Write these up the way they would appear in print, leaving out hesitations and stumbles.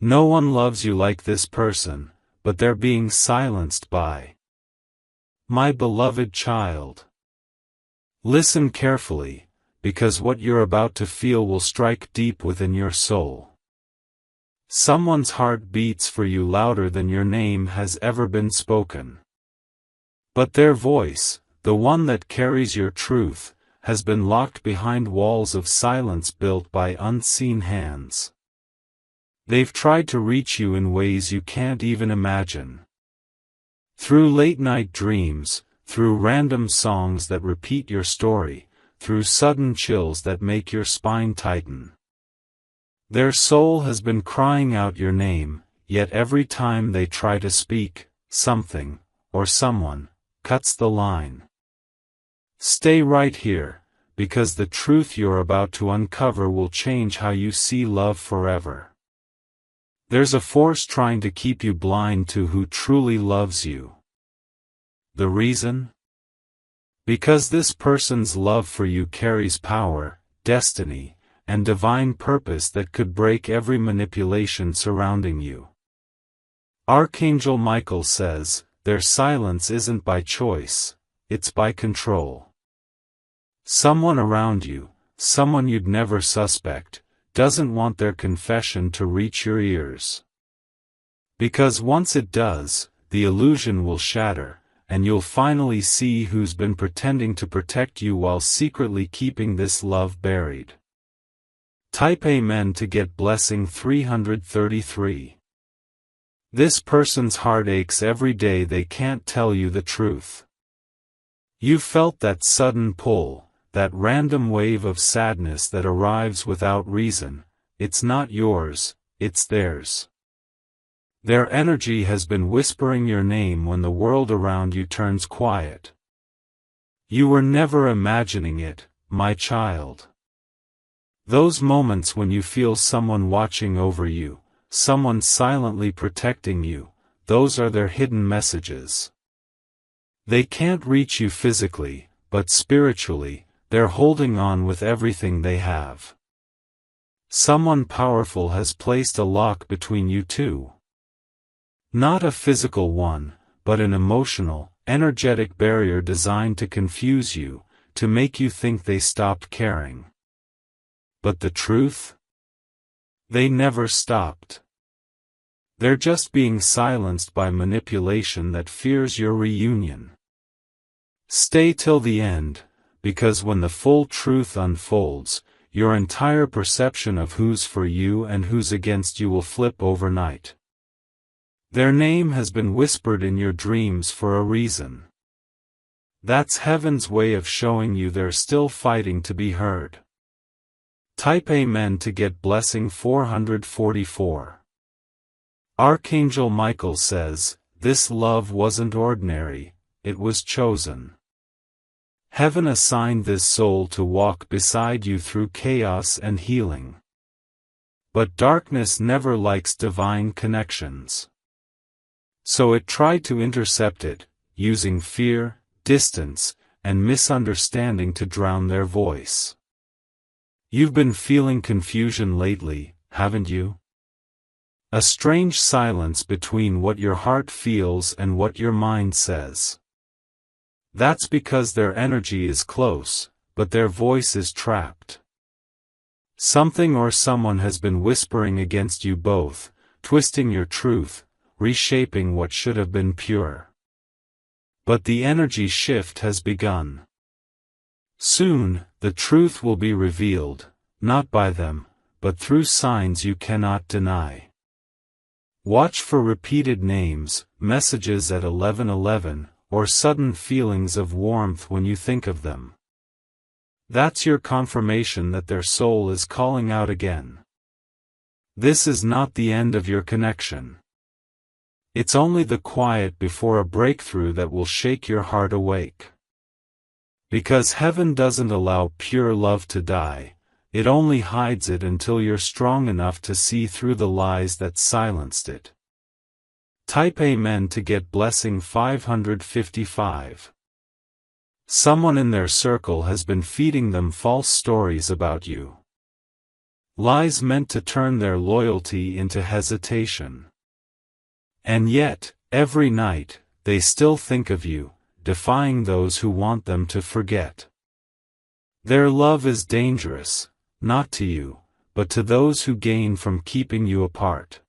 No one loves you like this person, but they're being silenced by my beloved child. Listen carefully, because what you're about to feel will strike deep within your soul. Someone's heart beats for you louder than your name has ever been spoken. But their voice, the one that carries your truth, has been locked behind walls of silence built by unseen hands. They've tried to reach you in ways you can't even imagine. Through late-night dreams, through random songs that repeat your story, through sudden chills that make your spine tighten. Their soul has been crying out your name, yet every time they try to speak, something, or someone, cuts the line. Stay right here, because the truth you're about to uncover will change how you see love forever. There's a force trying to keep you blind to who truly loves you. The reason? Because this person's love for you carries power, destiny, and divine purpose that could break every manipulation surrounding you. Archangel Michael says, their silence isn't by choice, it's by control. Someone around you, someone you'd never suspect, doesn't want their confession to reach your ears. Because once it does, the illusion will shatter, and you'll finally see who's been pretending to protect you while secretly keeping this love buried. Type Amen to get blessing 333. This person's heart aches every day they can't tell you the truth. You felt that sudden pull, that random wave of sadness that arrives without reason. It's not yours, it's theirs. Their energy has been whispering your name when the world around you turns quiet. You were never imagining it, my child. Those moments when you feel someone watching over you, someone silently protecting you, those are their hidden messages. They can't reach you physically, but spiritually, they're holding on with everything they have. Someone powerful has placed a lock between you two. Not a physical one, but an emotional, energetic barrier designed to confuse you, to make you think they stopped caring. But the truth? They never stopped. They're just being silenced by manipulation that fears your reunion. Stay till the end, because when the full truth unfolds, your entire perception of who's for you and who's against you will flip overnight. Their name has been whispered in your dreams for a reason. That's heaven's way of showing you they're still fighting to be heard. Type Amen to get blessing 444. Archangel Michael says, this love wasn't ordinary, it was chosen. Heaven assigned this soul to walk beside you through chaos and healing. But darkness never likes divine connections. So it tried to intercept it, using fear, distance, and misunderstanding to drown their voice. You've been feeling confusion lately, haven't you? A strange silence between what your heart feels and what your mind says. That's because their energy is close, but their voice is trapped. Something or someone has been whispering against you both, twisting your truth, reshaping what should have been pure. But the energy shift has begun. Soon, the truth will be revealed, not by them, but through signs you cannot deny. Watch for repeated names, messages at 11:11, or sudden feelings of warmth when you think of them. That's your confirmation that their soul is calling out again. This is not the end of your connection. It's only the quiet before a breakthrough that will shake your heart awake. Because heaven doesn't allow pure love to die, it only hides it until you're strong enough to see through the lies that silenced it. Type Amen to get blessing 555. Someone in their circle has been feeding them false stories about you. Lies meant to turn their loyalty into hesitation. And yet, every night, they still think of you, defying those who want them to forget. Their love is dangerous, not to you, but to those who gain from keeping you apart.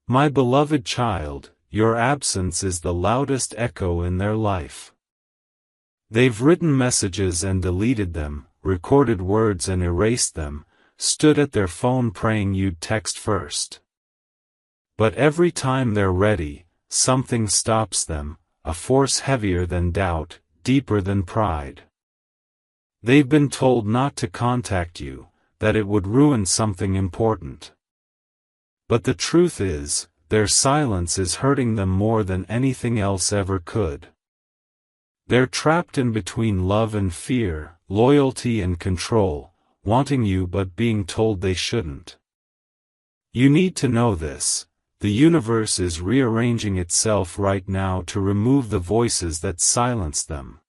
My beloved child, your absence is the loudest echo in their life. They've written messages and deleted them, recorded words and erased them, stood at their phone praying you'd text first. But every time they're ready, something stops them, a force heavier than doubt, deeper than pride. They've been told not to contact you, that it would ruin something important. But the truth is, their silence is hurting them more than anything else ever could. They're trapped in between love and fear, loyalty and control, wanting you but being told they shouldn't. You need to know this. The universe is rearranging itself right now to remove the voices that silence them.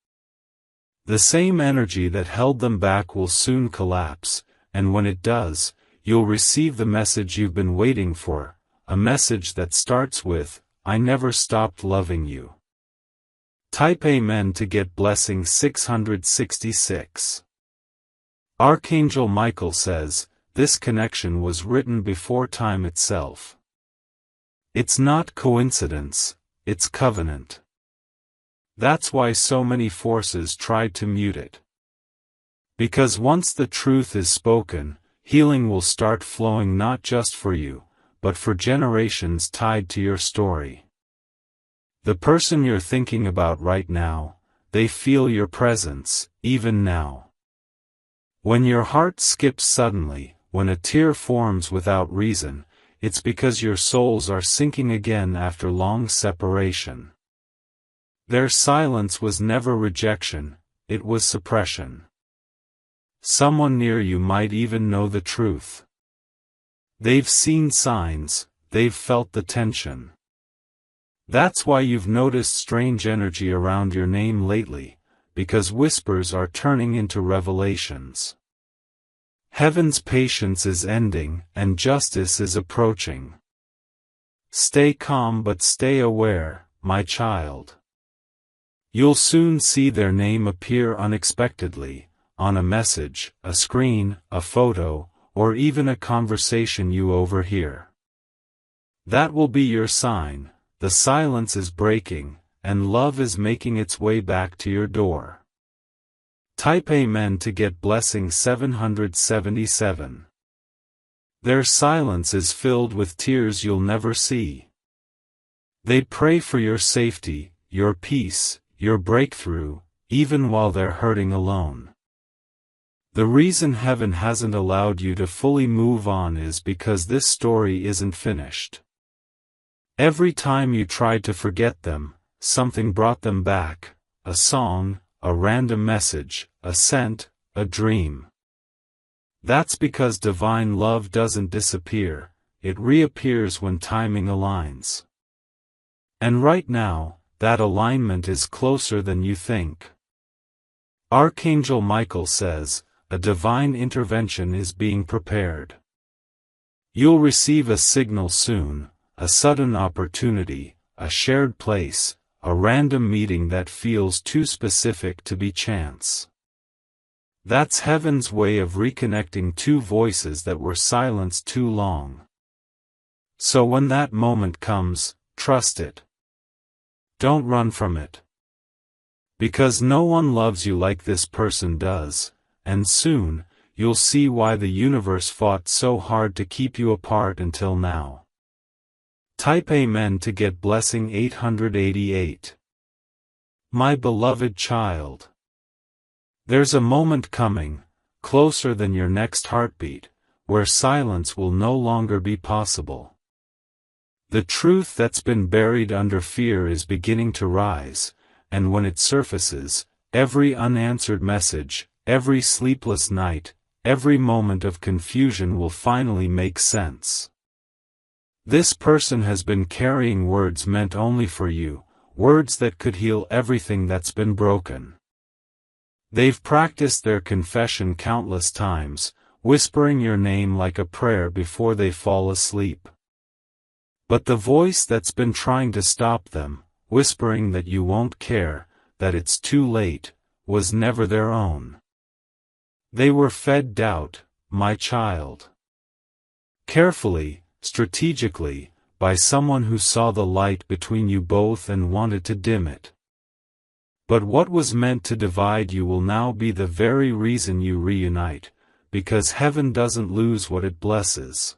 The same energy that held them back will soon collapse, and when it does, you'll receive the message you've been waiting for, a message that starts with, "I never stopped loving you." Type Amen to get blessing 666. Archangel Michael says, this connection was written before time itself. It's not coincidence, it's covenant. That's why so many forces tried to mute it. Because once the truth is spoken, healing will start flowing not just for you, but for generations tied to your story. The person you're thinking about right now, they feel your presence, even now. When your heart skips suddenly, when a tear forms without reason, it's because your souls are syncing again after long separation. Their silence was never rejection, it was suppression. Someone near you might even know the truth. They've seen signs, they've felt the tension. That's why you've noticed strange energy around your name lately, because whispers are turning into revelations. Heaven's patience is ending, and justice is approaching. Stay calm but stay aware, my child. You'll soon see their name appear unexpectedly, on a message, a screen, a photo, or even a conversation you overhear. That will be your sign, the silence is breaking, and love is making its way back to your door. Type Amen to get blessing 777. Their silence is filled with tears you'll never see. They pray for your safety, your peace, your breakthrough, even while they're hurting alone. The reason heaven hasn't allowed you to fully move on is because this story isn't finished. Every time you tried to forget them, something brought them back, a song, a random message, a scent, a dream. That's because divine love doesn't disappear, it reappears when timing aligns. And right now, that alignment is closer than you think. Archangel Michael says, a divine intervention is being prepared. You'll receive a signal soon, a sudden opportunity, a shared place, a random meeting that feels too specific to be chance. That's heaven's way of reconnecting two voices that were silenced too long. So when that moment comes, trust it. Don't run from it. Because no one loves you like this person does, and soon, you'll see why the universe fought so hard to keep you apart until now. Type Amen to get blessing 888. My beloved child. There's a moment coming, closer than your next heartbeat, where silence will no longer be possible. The truth that's been buried under fear is beginning to rise, and when it surfaces, every unanswered message, every sleepless night, every moment of confusion will finally make sense. This person has been carrying words meant only for you, words that could heal everything that's been broken. They've practiced their confession countless times, whispering your name like a prayer before they fall asleep. But the voice that's been trying to stop them, whispering that you won't care, that it's too late, was never their own. They were fed doubt, my child. Carefully, strategically, by someone who saw the light between you both and wanted to dim it. But what was meant to divide you will now be the very reason you reunite, because heaven doesn't lose what it blesses.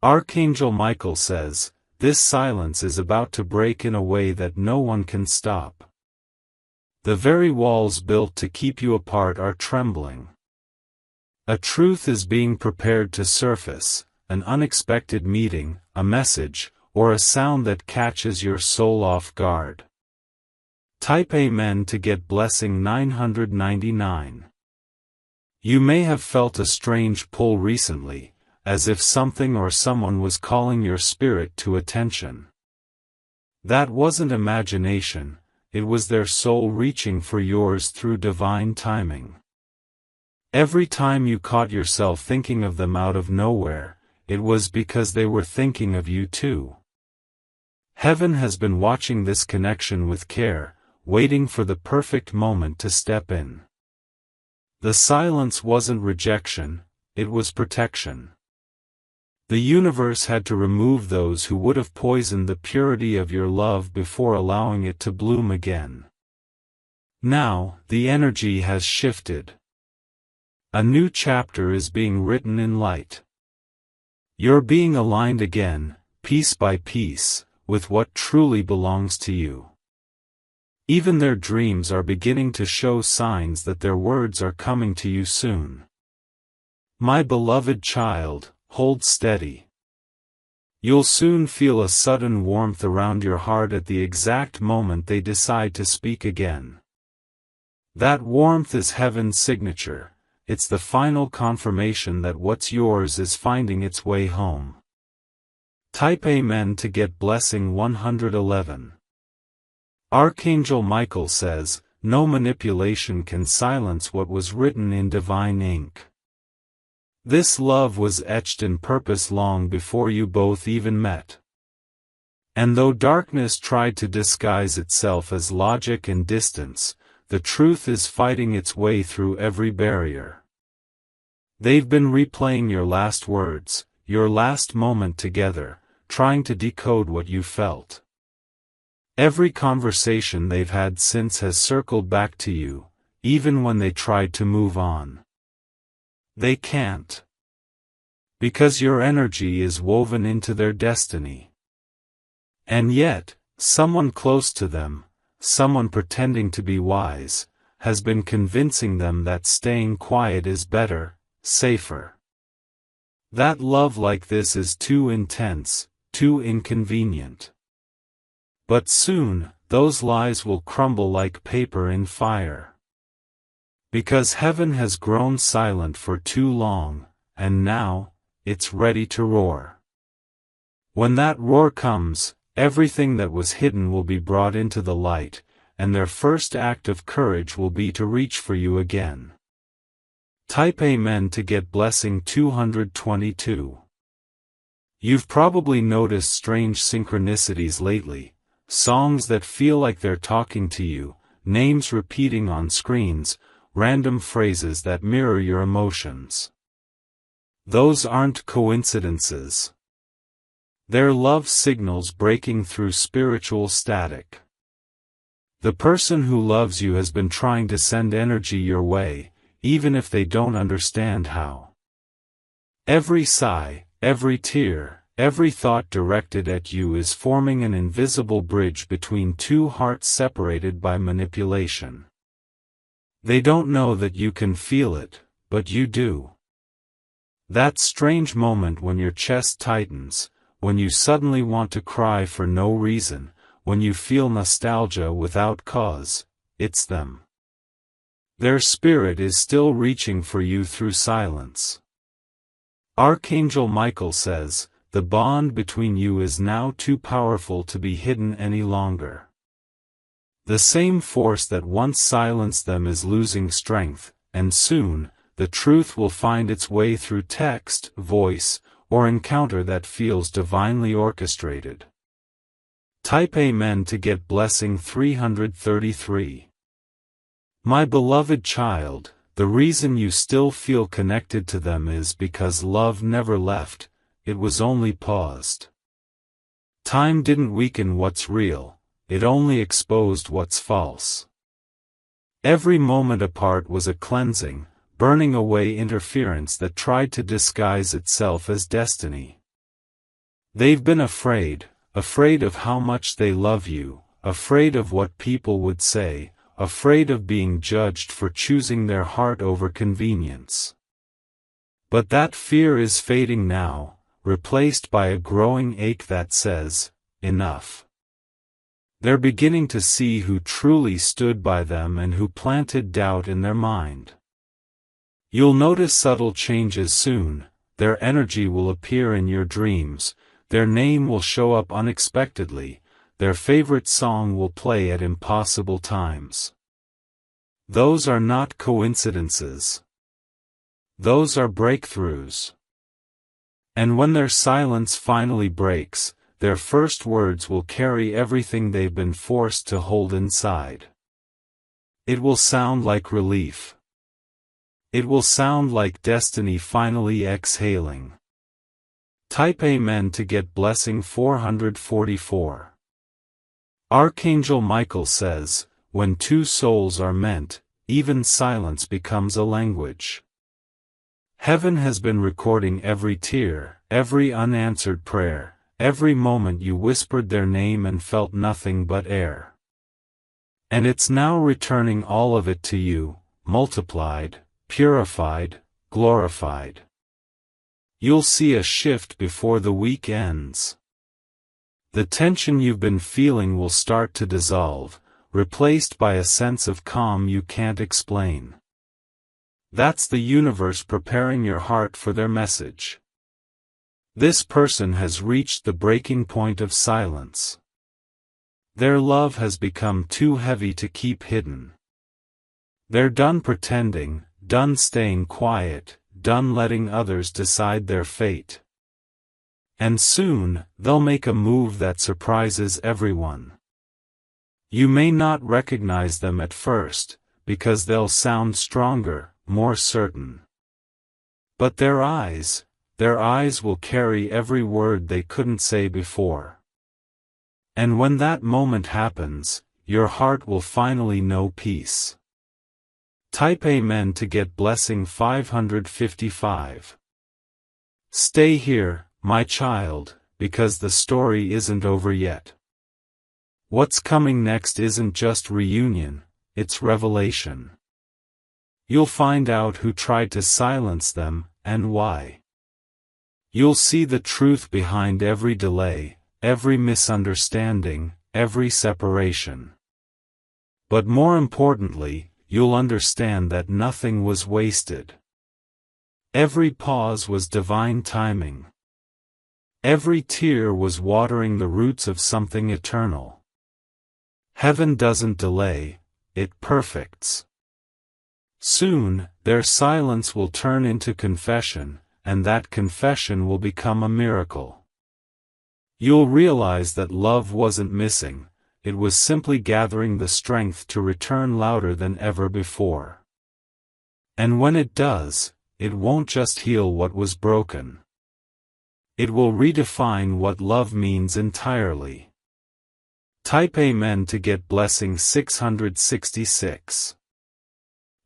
Archangel Michael says, this silence is about to break in a way that no one can stop. The very walls built to keep you apart are trembling. A truth is being prepared to surface, an unexpected meeting, a message, or a sound that catches your soul off guard. Type Amen to get blessing 999. You may have felt a strange pull recently, as if something or someone was calling your spirit to attention. That wasn't imagination, it was their soul reaching for yours through divine timing. Every time you caught yourself thinking of them out of nowhere, it was because they were thinking of you too. Heaven has been watching this connection with care, waiting for the perfect moment to step in. The silence wasn't rejection, it was protection. The universe had to remove those who would have poisoned the purity of your love before allowing it to bloom again. Now, the energy has shifted. A new chapter is being written in light. You're being aligned again, piece by piece, with what truly belongs to you. Even their dreams are beginning to show signs that their words are coming to you soon. My beloved child, hold steady. You'll soon feel a sudden warmth around your heart at the exact moment they decide to speak again. That warmth is heaven's signature, it's the final confirmation that what's yours is finding its way home. Type Amen to get blessing 111. Archangel Michael says, no manipulation can silence what was written in divine ink. This love was etched in purpose long before you both even met. And though darkness tried to disguise itself as logic and distance, the truth is fighting its way through every barrier. They've been replaying your last words, your last moment together, trying to decode what you felt. Every conversation they've had since has circled back to you, even when they tried to move on. They can't. Because your energy is woven into their destiny. And yet, someone close to them, someone pretending to be wise, has been convincing them that staying quiet is better, safer. That love like this is too intense, too inconvenient. But soon, those lies will crumble like paper in fire. Because heaven has grown silent for too long, and now, it's ready to roar. When that roar comes, everything that was hidden will be brought into the light, and their first act of courage will be to reach for you again. Type Amen to get blessing 222. You've probably noticed strange synchronicities lately, songs that feel like they're talking to you, names repeating on screens, random phrases that mirror your emotions. Those aren't coincidences. They're love signals breaking through spiritual static. The person who loves you has been trying to send energy your way, even if they don't understand how. Every sigh, every tear, every thought directed at you is forming an invisible bridge between two hearts separated by manipulation. They don't know that you can feel it, but you do. That strange moment when your chest tightens, when you suddenly want to cry for no reason, when you feel nostalgia without cause, it's them. Their spirit is still reaching for you through silence. Archangel Michael says, the bond between you is now too powerful to be hidden any longer. The same force that once silenced them is losing strength, and soon, the truth will find its way through text, voice, or encounter that feels divinely orchestrated. Type Amen to get blessing 333. My beloved child, the reason you still feel connected to them is because love never left, it was only paused. Time didn't weaken what's real, it only exposed what's false. Every moment apart was a cleansing, burning away interference that tried to disguise itself as destiny. They've been afraid of how much they love you, afraid of what people would say, afraid of being judged for choosing their heart over convenience. But that fear is fading now, replaced by a growing ache that says, enough. They're beginning to see who truly stood by them and who planted doubt in their mind. You'll notice subtle changes soon, their energy will appear in your dreams, their name will show up unexpectedly, their favorite song will play at impossible times. Those are not coincidences. Those are breakthroughs. And when their silence finally breaks, their first words will carry everything they've been forced to hold inside. It will sound like relief. It will sound like destiny finally exhaling. Type Amen to get blessing 444. Archangel Michael says, when two souls are meant, even silence becomes a language. Heaven has been recording every tear, every unanswered prayer, every moment you whispered their name and felt nothing but air. And it's now returning all of it to you, multiplied, purified, glorified. You'll see a shift before the week ends. The tension you've been feeling will start to dissolve, replaced by a sense of calm you can't explain. That's the universe preparing your heart for their message. This person has reached the breaking point of silence. Their love has become too heavy to keep hidden. They're done pretending, done staying quiet, done letting others decide their fate. And soon, they'll make a move that surprises everyone. You may not recognize them at first, because they'll sound stronger, more certain. But their eyes will carry every word they couldn't say before. And when that moment happens, your heart will finally know peace. Type Amen to get blessing 555. Stay here, my child, because the story isn't over yet. What's coming next isn't just reunion, it's revelation. You'll find out who tried to silence them, and why. You'll see the truth behind every delay, every misunderstanding, every separation. But more importantly, you'll understand that nothing was wasted. Every pause was divine timing. Every tear was watering the roots of something eternal. Heaven doesn't delay, it perfects. Soon, their silence will turn into confession, and that confession will become a miracle. You'll realize that love wasn't missing, it was simply gathering the strength to return louder than ever before. And when it does, it won't just heal what was broken. It will redefine what love means entirely. Type Amen to get blessing 666.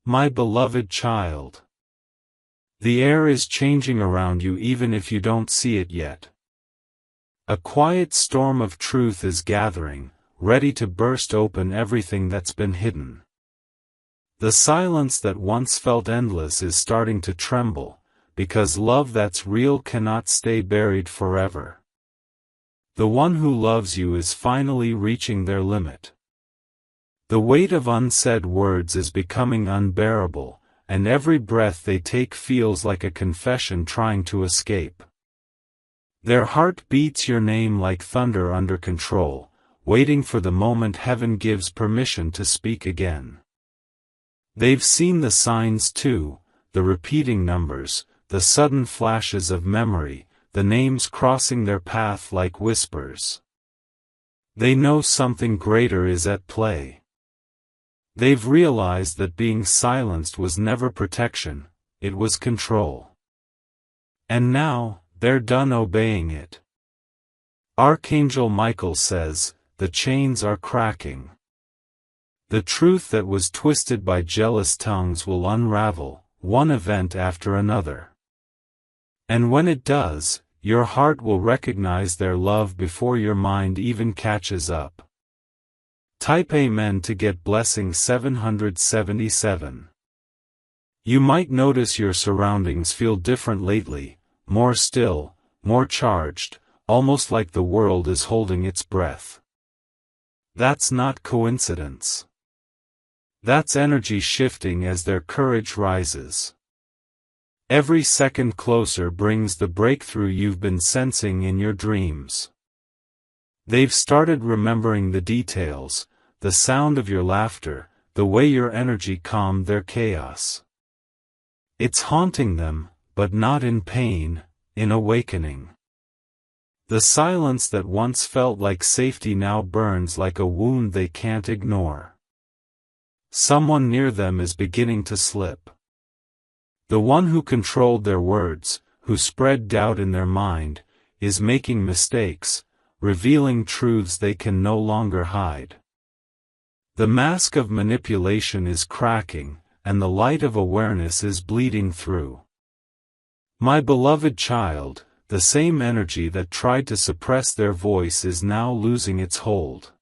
My beloved child. The air is changing around you even if you don't see it yet. A quiet storm of truth is gathering, ready to burst open everything that's been hidden. The silence that once felt endless is starting to tremble, because love that's real cannot stay buried forever. The one who loves you is finally reaching their limit. The weight of unsaid words is becoming unbearable, and every breath they take feels like a confession trying to escape. Their heart beats your name like thunder under control, waiting for the moment heaven gives permission to speak again. They've seen the signs too, the repeating numbers, the sudden flashes of memory, the names crossing their path like whispers. They know something greater is at play. They've realized that being silenced was never protection, it was control. And now, they're done obeying it. Archangel Michael says, the chains are cracking. The truth that was twisted by jealous tongues will unravel, one event after another. And when it does, your heart will recognize their love before your mind even catches up. Type Amen to get blessing 777. You might notice your surroundings feel different lately, more still, more charged, almost like the world is holding its breath. That's not coincidence. That's energy shifting as their courage rises. Every second closer brings the breakthrough you've been sensing in your dreams. They've started remembering the details, the sound of your laughter, the way your energy calmed their chaos. It's haunting them, but not in pain, in awakening. The silence that once felt like safety now burns like a wound they can't ignore. Someone near them is beginning to slip. The one who controlled their words, who spread doubt in their mind, is making mistakes, revealing truths they can no longer hide. The mask of manipulation is cracking, and the light of awareness is bleeding through. My beloved child, the same energy that tried to suppress their voice is now losing its hold.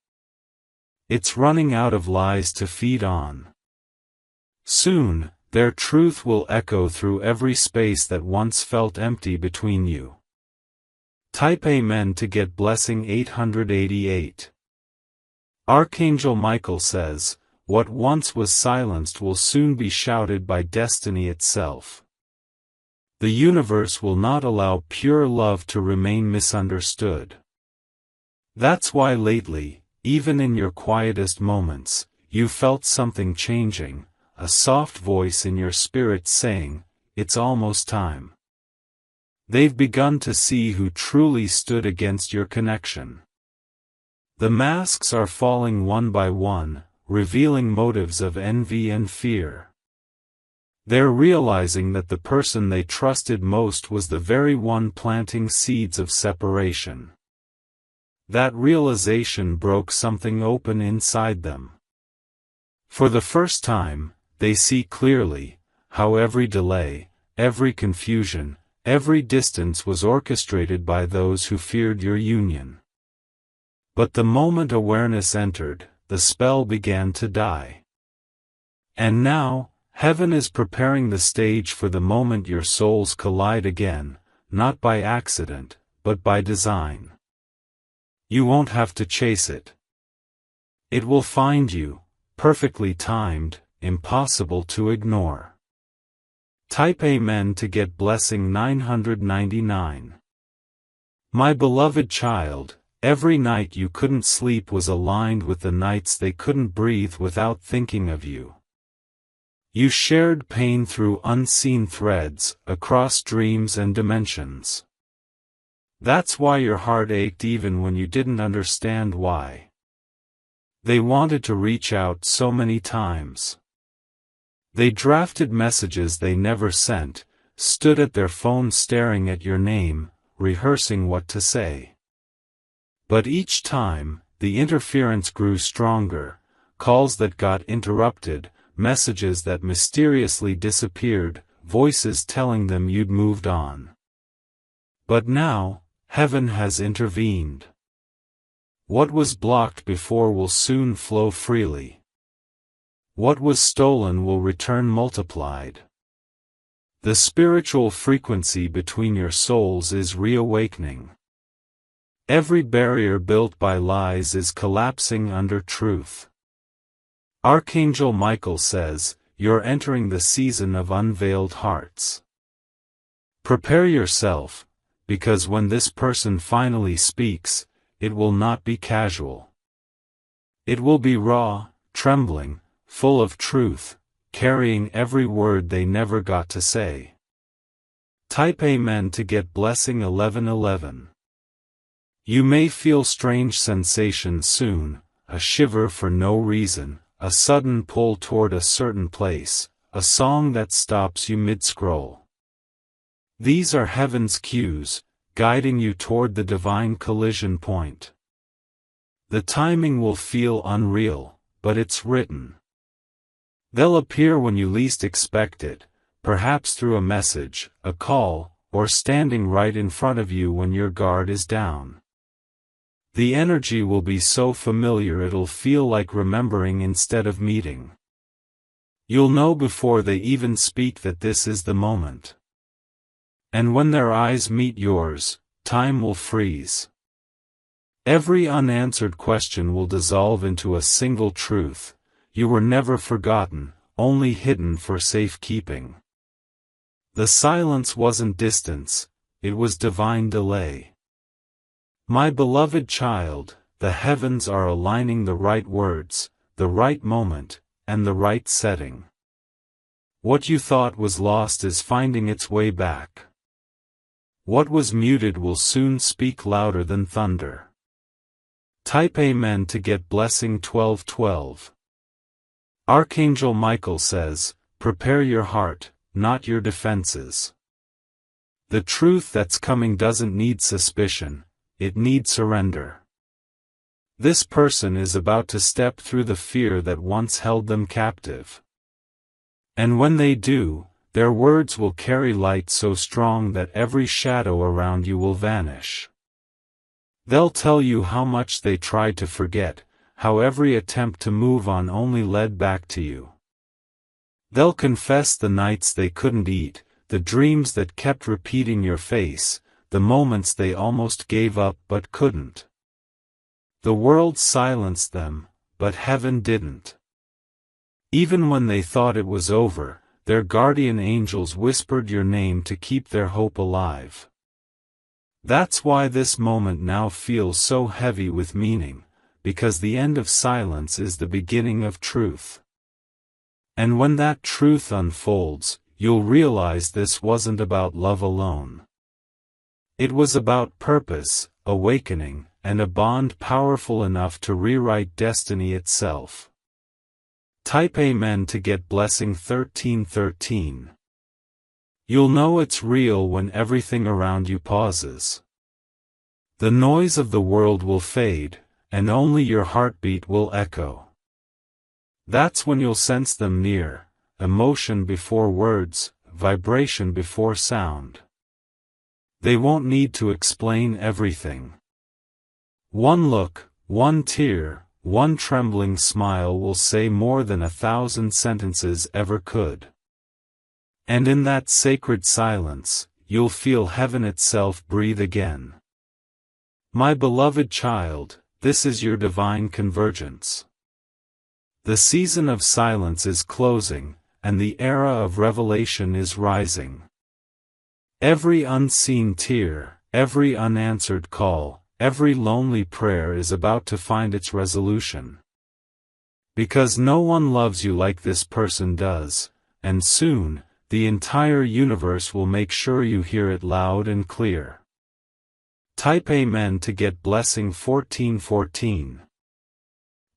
It's running out of lies to feed on. Soon, their truth will echo through every space that once felt empty between you. Type Amen to get blessing 888. Archangel Michael says, what once was silenced will soon be shouted by destiny itself. The universe will not allow pure love to remain misunderstood. That's why lately, even in your quietest moments, you felt something changing, a soft voice in your spirit saying, it's almost time. They've begun to see who truly stood against your connection. The masks are falling one by one, revealing motives of envy and fear. They're realizing that the person they trusted most was the very one planting seeds of separation. That realization broke something open inside them. For the first time, they see clearly how every delay, every confusion, every distance was orchestrated by those who feared your union. But the moment awareness entered, the spell began to die. And now, heaven is preparing the stage for the moment your souls collide again, not by accident, but by design. You won't have to chase it. It will find you, perfectly timed, impossible to ignore. Type Amen to get blessing 999. My beloved child, every night you couldn't sleep was aligned with the nights they couldn't breathe without thinking of you. You shared pain through unseen threads, across dreams and dimensions. That's why your heart ached even when you didn't understand why. They wanted to reach out so many times. They drafted messages they never sent, stood at their phone staring at your name, rehearsing what to say. But each time, the interference grew stronger, calls that got interrupted, messages that mysteriously disappeared, voices telling them you'd moved on. But now, heaven has intervened. What was blocked before will soon flow freely. What was stolen will return multiplied. The spiritual frequency between your souls is reawakening. Every barrier built by lies is collapsing under truth. Archangel Michael says, you're entering the season of unveiled hearts. Prepare yourself, because when this person finally speaks, it will not be casual. It will be raw, trembling, full of truth, carrying every word they never got to say. Type Amen to get blessing 1111. You may feel strange sensations soon, a shiver for no reason, a sudden pull toward a certain place, a song that stops you mid-scroll. These are heaven's cues, guiding you toward the divine collision point. The timing will feel unreal, but it's written. They'll appear when you least expect it, perhaps through a message, a call, or standing right in front of you when your guard is down. The energy will be so familiar it'll feel like remembering instead of meeting. You'll know before they even speak that this is the moment. And when their eyes meet yours, time will freeze. Every unanswered question will dissolve into a single truth: you were never forgotten, only hidden for safekeeping. The silence wasn't distance, it was divine delay. My beloved child, the heavens are aligning the right words, the right moment, and the right setting. What you thought was lost is finding its way back. What was muted will soon speak louder than thunder. Type Amen to get blessing 1212. Archangel Michael says, prepare your heart, not your defenses. The truth that's coming doesn't need suspicion, it needs surrender. This person is about to step through the fear that once held them captive. And when they do, their words will carry light so strong that every shadow around you will vanish. They'll tell you how much they tried to forget, how every attempt to move on only led back to you. They'll confess the nights they couldn't eat, the dreams that kept repeating your face, the moments they almost gave up but couldn't. The world silenced them, but heaven didn't. Even when they thought it was over, their guardian angels whispered your name to keep their hope alive. That's why this moment now feels so heavy with meaning, because the end of silence is the beginning of truth. And when that truth unfolds, you'll realize this wasn't about love alone. It was about purpose, awakening, and a bond powerful enough to rewrite destiny itself. Type Amen to get blessing 1313. You'll know it's real when everything around you pauses. The noise of the world will fade, and only your heartbeat will echo. That's when you'll sense them near, emotion before words, vibration before sound. They won't need to explain everything. One look, one tear, one trembling smile will say more than 1,000 sentences ever could. And in that sacred silence, you'll feel heaven itself breathe again. My beloved child, this is your divine convergence. The season of silence is closing, and the era of revelation is rising. Every unseen tear, every unanswered call, every lonely prayer is about to find its resolution. Because no one loves you like this person does, and soon, the entire universe will make sure you hear it loud and clear. Type Amen to get blessing 1414.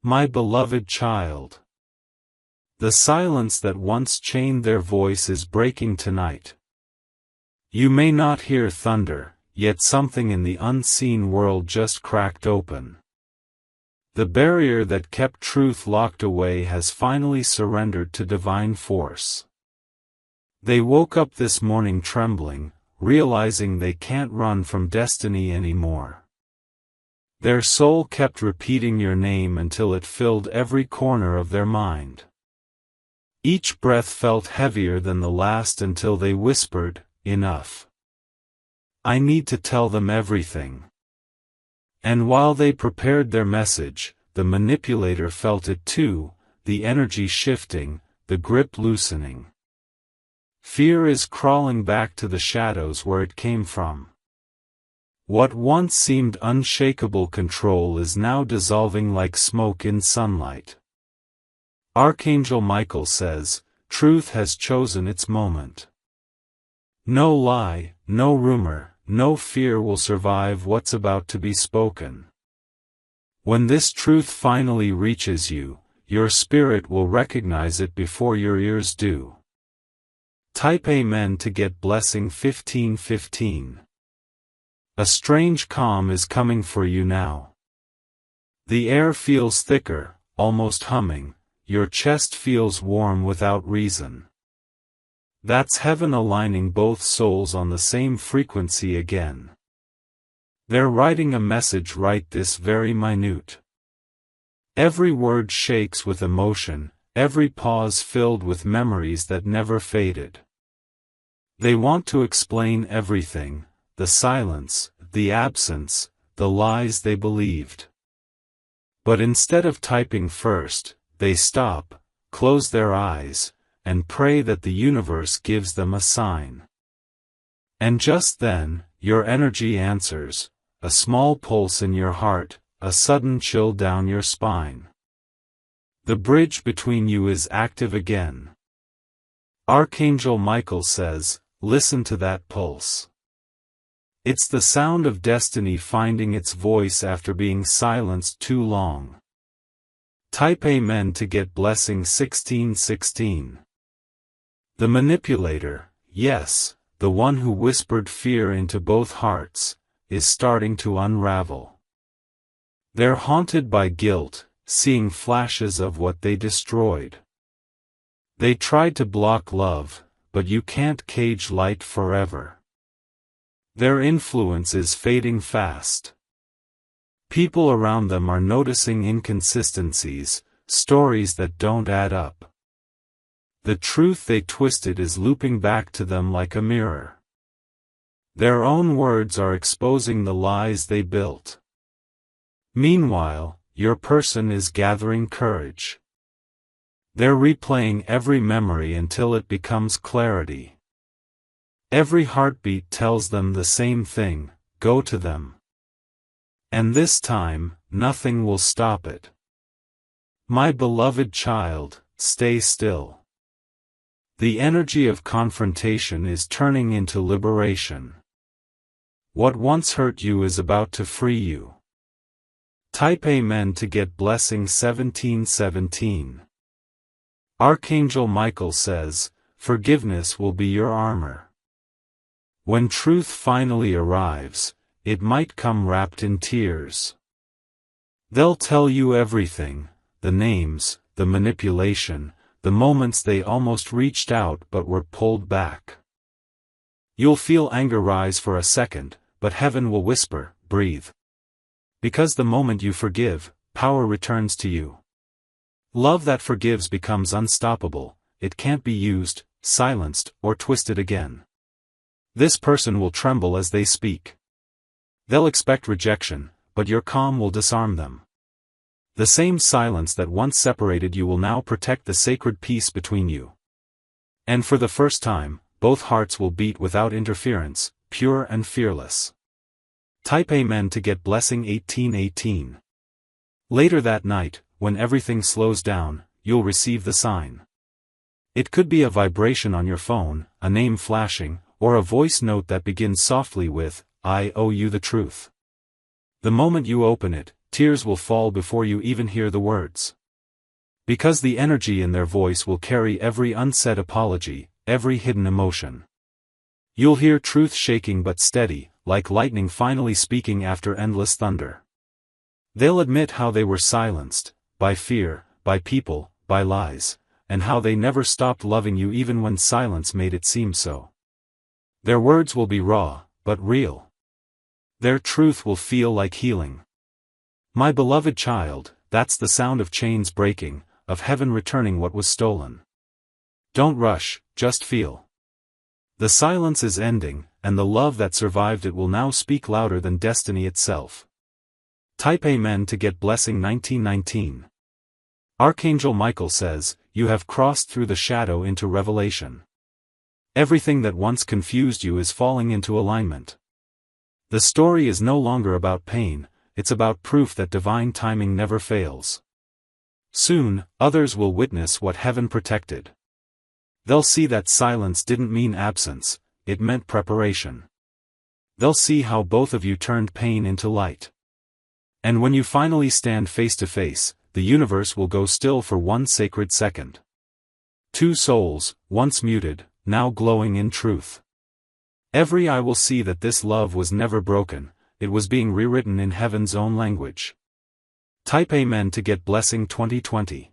My beloved child. The silence that once chained their voice is breaking tonight. You may not hear thunder, yet something in the unseen world just cracked open. The barrier that kept truth locked away has finally surrendered to divine force. They woke up this morning trembling, realizing they can't run from destiny anymore. Their soul kept repeating your name until it filled every corner of their mind. Each breath felt heavier than the last until they whispered, "Enough. I need to tell them everything." And while they prepared their message, the manipulator felt it too, the energy shifting, the grip loosening. Fear is crawling back to the shadows where it came from. What once seemed unshakable control is now dissolving like smoke in sunlight. Archangel Michael says, truth has chosen its moment. No lie, no rumor, no fear will survive what's about to be spoken. When this truth finally reaches you, your spirit will recognize it before your ears do. Type Amen to get blessing 1515. A strange calm is coming for you now. The air feels thicker, almost humming, your chest feels warm without reason. That's heaven aligning both souls on the same frequency again. They're writing a message right this very minute. Every word shakes with emotion, every pause filled with memories that never faded. They want to explain everything, the silence, the absence, the lies they believed. But instead of typing first, they stop, close their eyes, and pray that the universe gives them a sign. And just then, your energy answers, a small pulse in your heart, a sudden chill down your spine. The bridge between you is active again. Archangel Michael says, listen to that pulse. It's the sound of destiny finding its voice after being silenced too long. Type Amen to get blessing 1616. The manipulator, yes, the one who whispered fear into both hearts, is starting to unravel. They're haunted by guilt, seeing flashes of what they destroyed. They tried to block love, but you can't cage light forever. Their influence is fading fast. People around them are noticing inconsistencies, stories that don't add up. The truth they twisted is looping back to them like a mirror. Their own words are exposing the lies they built. Meanwhile, your person is gathering courage. They're replaying every memory until it becomes clarity. Every heartbeat tells them the same thing, go to them. And this time, nothing will stop it. My beloved child, stay still. The energy of confrontation is turning into liberation. What once hurt you is about to free you. Type Amen to get blessing 1717. Archangel Michael says, forgiveness will be your armor. When truth finally arrives, it might come wrapped in tears. They'll tell you everything, the names, the manipulation, the moments they almost reached out but were pulled back. You'll feel anger rise for a second, but heaven will whisper, breathe. Because the moment you forgive, power returns to you. Love that forgives becomes unstoppable, it can't be used, silenced, or twisted again. This person will tremble as they speak. They'll expect rejection, but your calm will disarm them. The same silence that once separated you will now protect the sacred peace between you. And for the first time, both hearts will beat without interference, pure and fearless. Type Amen to get blessing 1818. Later that night, when everything slows down, you'll receive the sign. It could be a vibration on your phone, a name flashing, or a voice note that begins softly with, I owe you the truth. The moment you open it, tears will fall before you even hear the words. Because the energy in their voice will carry every unsaid apology, every hidden emotion. You'll hear truth shaking but steady, like lightning finally speaking after endless thunder. They'll admit how they were silenced, by fear, by people, by lies, and how they never stopped loving you even when silence made it seem so. Their words will be raw, but real. Their truth will feel like healing. My beloved child, that's the sound of chains breaking, of heaven returning what was stolen. Don't rush, just feel. The silence is ending, and the love that survived it will now speak louder than destiny itself. Type Amen to get blessing 1919. Archangel Michael says, you have crossed through the shadow into revelation. Everything that once confused you is falling into alignment. The story is no longer about pain, it's about proof that divine timing never fails. Soon, others will witness what heaven protected. They'll see that silence didn't mean absence, it meant preparation. They'll see how both of you turned pain into light. And when you finally stand face to face, the universe will go still for one sacred second. Two souls, once muted, now glowing in truth. Every eye will see that this love was never broken, it was being rewritten in heaven's own language. Type Amen to get blessing 2020.